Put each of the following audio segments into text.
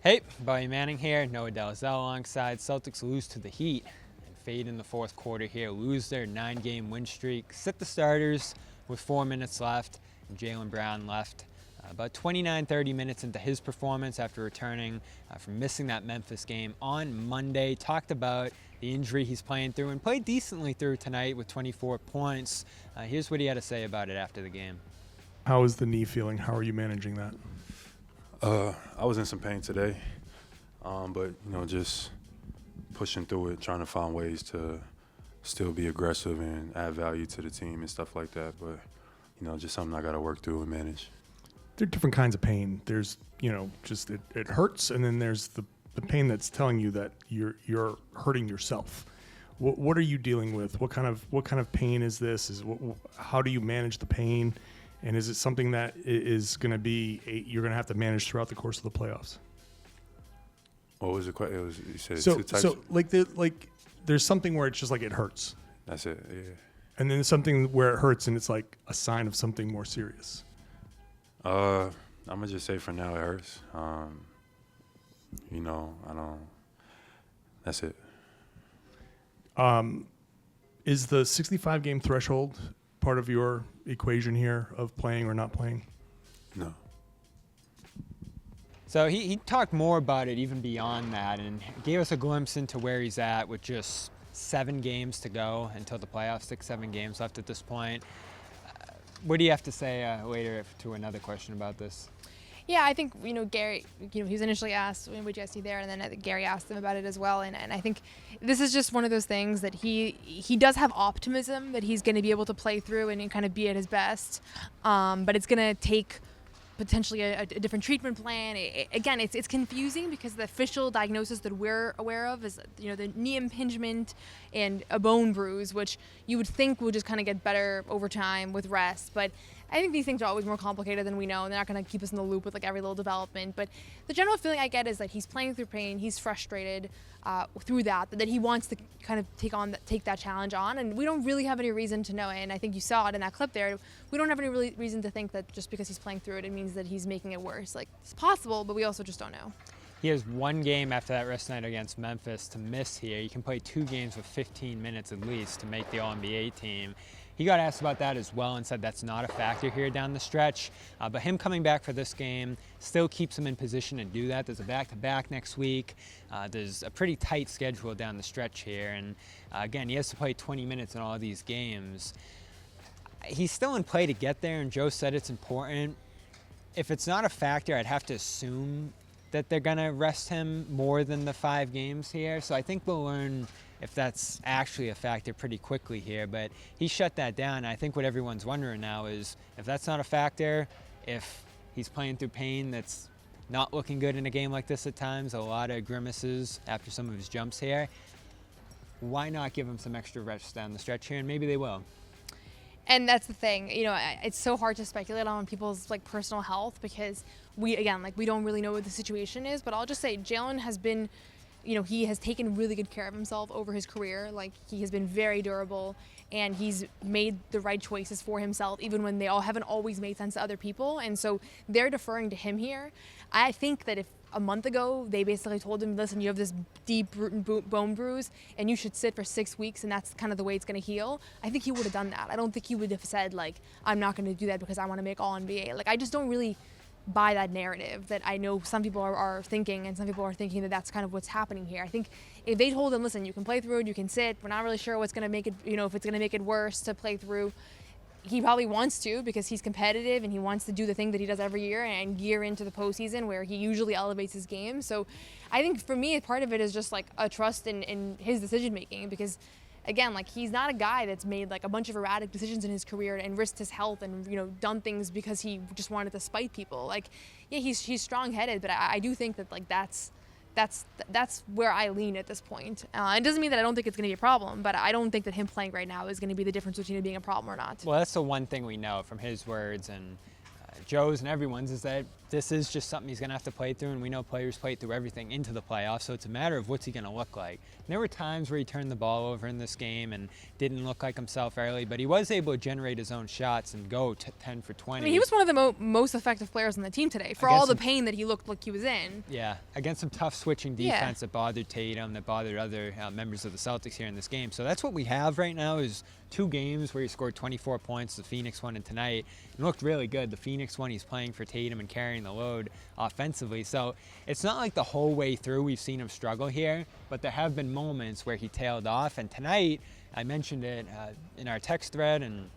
Hey, Bobby Manning here. Noah Dalzell alongside. Celtics lose to the Heat and fade in the fourth quarter here. Lose their 9-game win streak. Sit the starters with 4 minutes left. And Jaylen Brown left about 29-30 minutes into his performance after returning from missing that Memphis game on Monday. Talked about the injury he's playing through and played decently through tonight with 24 points. Here's what he had to say about it after the game. How is the knee feeling? How are you managing that? I was in some pain today, but just pushing through it, trying to find ways to still be aggressive and add value to the team and stuff like that. But just something I got to work through and manage. There are different kinds of pain. There's just it hurts, and then there's the pain that's telling you that you're hurting yourself. What are you dealing with? What kind of pain is this? How do you manage the pain? And is it something that is going to be you're going to have to manage throughout the course of the playoffs? What was the question? You said so, two types. So there's something where it's just like it hurts. That's it. Yeah. And then there's something where it hurts and it's like a sign of something more serious. I'm gonna just say for now it hurts. I don't. That's it. Is the 65 game threshold part of your equation here of playing or not playing? No. So he talked more about it even beyond that and gave us a glimpse into where he's at with just 7 games to go until the playoffs, 6-7 games left at this point. What do you have to say later to another question about this? Yeah, I think, Gary, he was initially asked, what did you see there? And then I think Gary asked him about it as well. And I think this is just one of those things that he does have optimism that he's going to be able to play through and kind of be at his best. But it's going to take potentially a different treatment plan. Again, it's confusing because the official diagnosis that we're aware of is, the knee impingement and a bone bruise, which you would think will just kind of get better over time with rest. But I think these things are always more complicated than we know, and they're not going to keep us in the loop with every little development. But the general feeling I get is that he's playing through pain, he's frustrated through that he wants to kind of take that challenge on, and we don't really have any reason to know it. And I think you saw it in that clip there. We don't have any reason to think that just because he's playing through it, it means that he's making it worse. It's possible, but we also just don't know. He has 1 game after that rest night against Memphis to miss here. You can play 2 games with 15 minutes at least to make the All-NBA team. He got asked about that as well and said that's not a factor here down the stretch. But him coming back for this game still keeps him in position to do that. There's a back-to-back next week. There's a pretty tight schedule down the stretch here. And again, he has to play 20 minutes in all of these games. He's still in play to get there, and Joe said it's important. If it's not a factor, I'd have to assume that they're going to rest him more than the 5 games here. So I think we'll learn if that's actually a factor pretty quickly here. But he shut that down. I think what everyone's wondering now is if that's not a factor, if he's playing through pain that's not looking good in a game like this at times, a lot of grimaces after some of his jumps here, why not give him some extra rest down the stretch here? And maybe they will. And that's the thing, it's so hard to speculate on people's personal health because we don't really know what the situation is. But I'll just say Jaylen has been, he has taken really good care of himself over his career. He has been very durable, and he's made the right choices for himself, even when they all haven't always made sense to other people. And so they're deferring to him here. I think that if a month ago they basically told him, listen, you have this deep bone bruise and you should sit for 6 weeks and that's kind of the way it's going to heal, I think he would have done that. I don't think he would have said, I'm not going to do that because I want to make All-NBA. I just don't really buy that narrative that I know some people are thinking, and some people are thinking that that's kind of what's happening here. I think if they told him, listen, you can play through it, you can sit, we're not really sure what's going to make it, if it's going to make it worse to play through, he probably wants to because he's competitive and he wants to do the thing that he does every year and gear into the postseason where he usually elevates his game. So I think for me, part of it is just a trust in his decision making because, again, he's not a guy that's made a bunch of erratic decisions in his career and risked his health and done things because he just wanted to spite people. Yeah, he's strong-headed, but I do think that that's where I lean at this point. It doesn't mean that I don't think it's going to be a problem, but I don't think that him playing right now is going to be the difference between it being a problem or not. Well, that's the one thing we know from his words and Joe's and everyone's is that this is just something he's going to have to play through, and we know players play through everything into the playoffs, so it's a matter of what's he going to look like. And there were times where he turned the ball over in this game and didn't look like himself early, but he was able to generate his own shots and go 10 for 20. I mean, he was one of the most effective players on the team today for all the pain that he looked like he was in. Yeah, against some tough switching defense that bothered Tatum, that bothered other members of the Celtics here in this game. So that's what we have right now is 2 games where he scored 24 points, the Phoenix one and tonight. It looked really good. The Phoenix one, he's playing for Tatum and carrying the load offensively. So it's not like the whole way through we've seen him struggle here, but there have been moments where he tailed off. And tonight, I mentioned it in our text thread and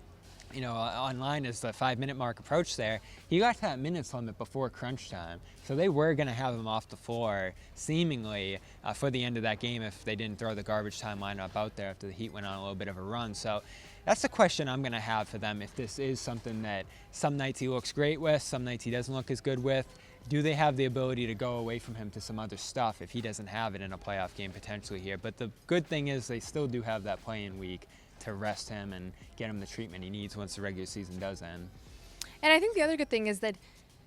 online as the 5-minute mark approached there, he got to that minutes limit before crunch time. So they were going to have him off the floor, seemingly, for the end of that game if they didn't throw the garbage time lineup out there after the Heat went on a little bit of a run. So that's the question I'm going to have for them if this is something that some nights he looks great with, some nights he doesn't look as good with. Do they have the ability to go away from him to some other stuff if he doesn't have it in a playoff game potentially here? But the good thing is they still do have that play-in week to rest him and get him the treatment he needs once the regular season does end. And I think the other good thing is that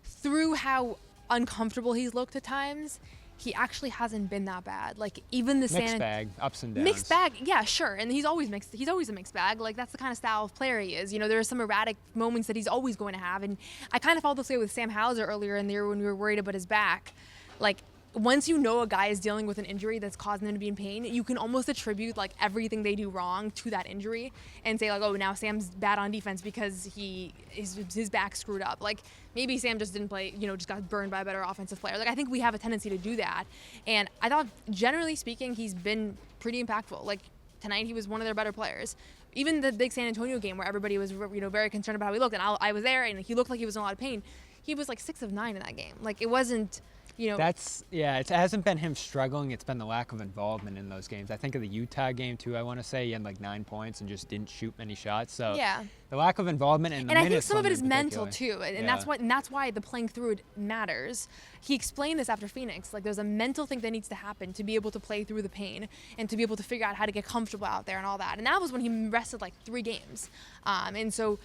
through how uncomfortable he's looked at times, he actually hasn't been that bad. Like even the mixed bag, ups and downs. Mixed bag, yeah, sure. And he's always mixed. He's always a mixed bag. Like that's the kind of style of player he is. There are some erratic moments that he's always going to have. And I kind of felt this way with Sam Hauser earlier in the year when we were worried about his back. Like once you know a guy is dealing with an injury that's causing them to be in pain, you can almost attribute like everything they do wrong to that injury and say like, oh, now Sam's bad on defense because his back screwed up. Like maybe Sam just didn't play, just got burned by a better offensive player. Like I think we have a tendency to do that. And I thought generally speaking, he's been pretty impactful. Like tonight he was one of their better players. Even the big San Antonio game where everybody was, very concerned about how he looked, and I was there and he looked like he was in a lot of pain. He was like 6 of 9 in that game. Like it wasn't, it hasn't been him struggling. It's been the lack of involvement in those games. I think of the Utah game too. I want to say he had like 9 points and just didn't shoot many shots. So the lack of involvement and I think some of it is mental too, and that's why the playing through it matters. He explained this after Phoenix. Like there's a mental thing that needs to happen to be able to play through the pain and to be able to figure out how to get comfortable out there and all that. And that was when he rested like 3 games, and so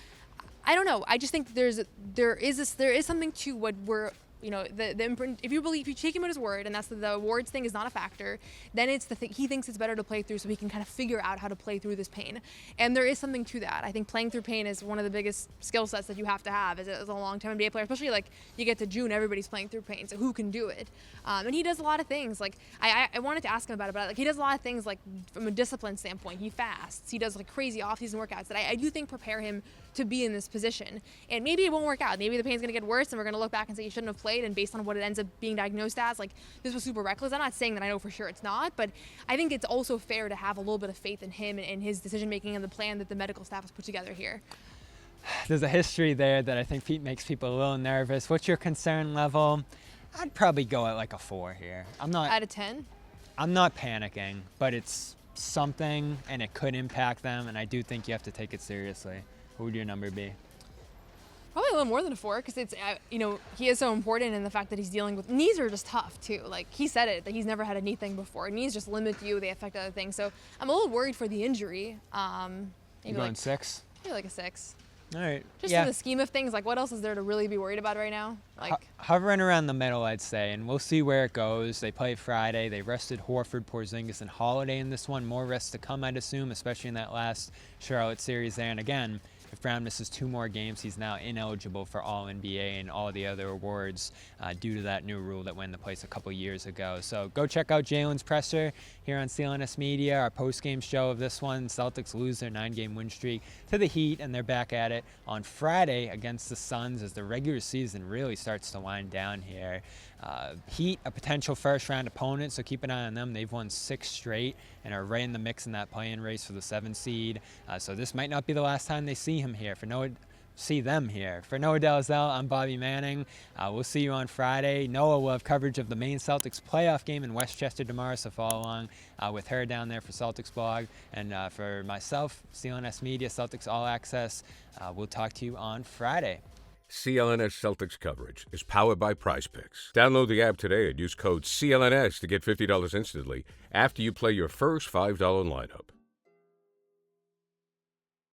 I don't know. I just think there is something to what we're. The imprint, if you take him at his word, and that's the awards thing is not a factor, then it's the thing he thinks it's better to play through so he can kind of figure out how to play through this pain. And there is something to that. I think playing through pain is one of the biggest skill sets that you have to have as a long-time NBA player, especially like you get to June, everybody's playing through pain, so who can do it? And he does a lot of things. Like I wanted to ask him about it, but like he does a lot of things like from a discipline standpoint. He fasts, he does like crazy off-season workouts that I do think prepare him to be in this position. And maybe it won't work out. Maybe the pain's going to get worse and we're going to look back and say you shouldn't have played, and based on what it ends up being diagnosed as, like this was super reckless. I'm not saying that I know for sure it's not, but I think it's also fair to have a little bit of faith in him and his decision making and the plan that the medical staff has put together here. There's a history there that I think makes people a little nervous. What's your concern level? I'd probably go at like a 4 here. I'm not out of 10. I'm not panicking, but it's something and it could impact them, and I do think you have to take it seriously. What would your number be? Probably a little more than a 4 because it's, he is so important in the fact that he's dealing with knees are just tough too. Like he said it, that he's never had a knee thing before. Knees just limit you, they affect other things. So I'm a little worried for the injury. You going 6? Maybe like a 6. All right. Just in the scheme of things, like what else is there to really be worried about right now? Like hovering around the middle, I'd say, and we'll see where it goes. They play Friday. They rested Horford, Porzingis, and Holiday in this one. More rest to come, I'd assume, especially in that last Charlotte series there. And again, if Brown misses 2 more games, he's now ineligible for All-NBA and all the other awards due to that new rule that went into place a couple years ago. So go check out Jaylen's presser here on CLNS Media, our post-game show of this one. Celtics lose their 9-game win streak to the Heat, and they're back at it on Friday against the Suns as the regular season really starts to wind down here. Heat, a potential first-round opponent, so keep an eye on them. They've won 6 straight and are right in the mix in that play-in race for the 7th seed. So this might not be the last time they see them here. For Noah Dalzell, I'm Bobby Manning. We'll see you on Friday. Noah will have coverage of the main Celtics playoff game in Westchester tomorrow, so follow along with her down there for Celtics Blog. And for myself, CLNS Media, Celtics All Access, we'll talk to you on Friday. CLNS Celtics coverage is powered by PrizePicks. Download the app today and use code CLNS to get $50 instantly after you play your first $5 lineup.